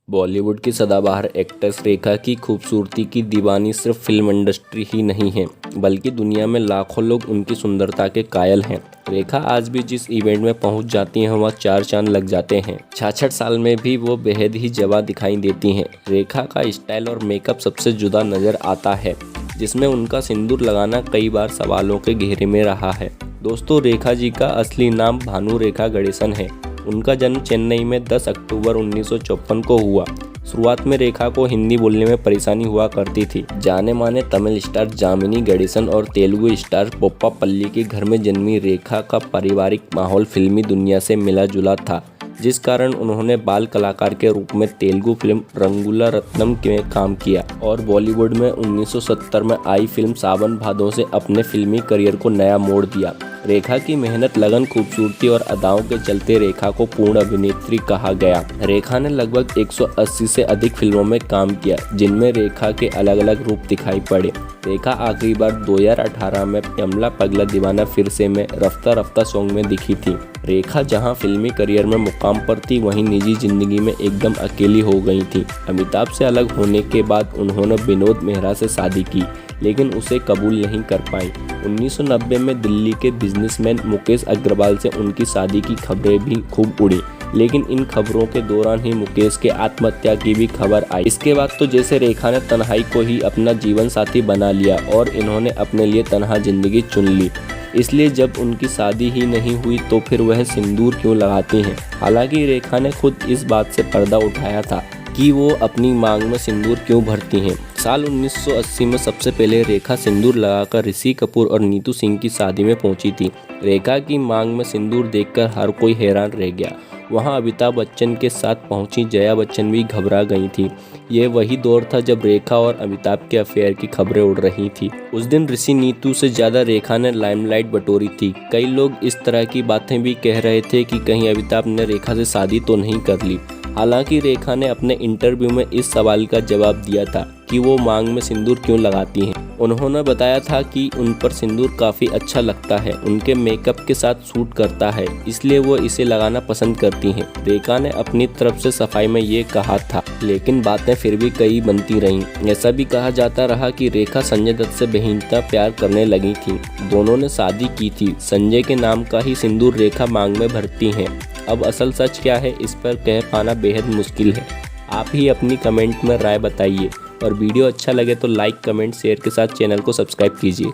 बॉलीवुड की सदाबहार एक्ट्रेस रेखा की खूबसूरती की दीवानी सिर्फ फिल्म इंडस्ट्री ही नहीं है, बल्कि दुनिया में लाखों लोग उनकी सुंदरता के कायल हैं। रेखा आज भी जिस इवेंट में पहुंच जाती हैं वहाँ चार चांद लग जाते हैं। 66 साल में भी वो बेहद ही जवां दिखाई देती हैं। रेखा का स्टाइल और मेकअप सबसे जुदा नज़र आता है, जिसमें उनका सिंदूर लगाना कई बार सवालों के घेरे में रहा है। दोस्तों, रेखा जी का असली नाम भानु रेखा गणेशन है। उनका जन्म चेन्नई में 10 अक्टूबर 1954 को हुआ। शुरुआत में रेखा को हिंदी बोलने में परेशानी हुआ करती थी। जाने माने तमिल स्टार जामिनी गणेशन और तेलुगु स्टार पोप्पापल्ली के घर में जन्मी रेखा का पारिवारिक माहौल फिल्मी दुनिया से मिला जुला था, जिस कारण उन्होंने बाल कलाकार के रूप में तेलुगु फिल्म रंगूला रत्नम में काम किया और बॉलीवुड में 1970 में आई फिल्म सावन भादो से अपने फिल्मी करियर को नया मोड़ दिया। रेखा की मेहनत, लगन, खूबसूरती और अदाओं के चलते रेखा को पूर्ण अभिनेत्री कहा गया। रेखा ने लगभग 180 से अधिक फिल्मों में काम किया, जिनमें रेखा के अलग अलग रूप दिखाई पड़े। रेखा आखिरी बार 2018 में यमला पगला दीवाना फिर से में रफ्ता रफ्ता सॉन्ग में दिखी थी। रेखा जहां फिल्मी करियर में मुकाम पर थी, वहीं निजी जिंदगी में एकदम अकेली हो गई थी। अमिताभ से अलग होने के बाद उन्होंने विनोद मेहरा से शादी की, लेकिन उसे कबूल नहीं कर पाई। 1990 में दिल्ली के बिजनेसमैन मुकेश अग्रवाल से उनकी शादी की खबरें भी खूब उड़ी, लेकिन इन खबरों के दौरान ही मुकेश के आत्महत्या की भी खबर आई। इसके बाद तो जैसे रेखा ने तन्हाई को ही अपना जीवन साथी बना लिया और इन्होंने अपने लिए तन्हा जिंदगी चुन ली। इसलिए जब उनकी शादी ही नहीं हुई तो फिर वह सिंदूर क्यों लगाती हैं। हालांकि रेखा ने खुद इस बात से पर्दा उठाया था कि वो अपनी मांग में सिंदूर क्यों भरती हैं। साल 1980 में सबसे पहले रेखा सिंदूर लगाकर ऋषि कपूर और नीतू सिंह की शादी में पहुंची थी। रेखा की मांग में सिंदूर देखकर हर कोई हैरान रह गया। वहां अमिताभ बच्चन के साथ पहुंची जया बच्चन भी घबरा गई थी। ये वही दौर था जब रेखा और अमिताभ के अफेयर की खबरें उड़ रही थी। उस दिन ऋषि नीतू से ज़्यादा रेखा ने लाइमलाइट बटोरी थी। कई लोग इस तरह की बातें भी कह रहे थे कि कहीं अमिताभ ने रेखा से शादी तो नहीं कर ली। हालांकि रेखा ने अपने इंटरव्यू में इस सवाल का जवाब दिया था कि वो मांग में सिंदूर क्यों लगाती हैं। उन्होंने बताया था कि उन पर सिंदूर काफ़ी अच्छा लगता है, उनके मेकअप के साथ सूट करता है, इसलिए वो इसे लगाना पसंद करती हैं। रेखा ने अपनी तरफ से सफाई में ये कहा था, लेकिन बातें फिर भी कई बनती रहीं। ऐसा भी कहा जाता रहा कि रेखा संजय दत्त से बेहिंता प्यार करने लगी थी। दोनों ने शादी की थी। संजय के नाम का ही सिंदूर रेखा मांग में भरती हैं। अब असल सच क्या है, इस पर कह पाना बेहद मुश्किल है। आप ही अपनी कमेंट में राय बताइए और वीडियो अच्छा लगे तो लाइक, कमेंट, शेयर के साथ चैनल को सब्सक्राइब कीजिए।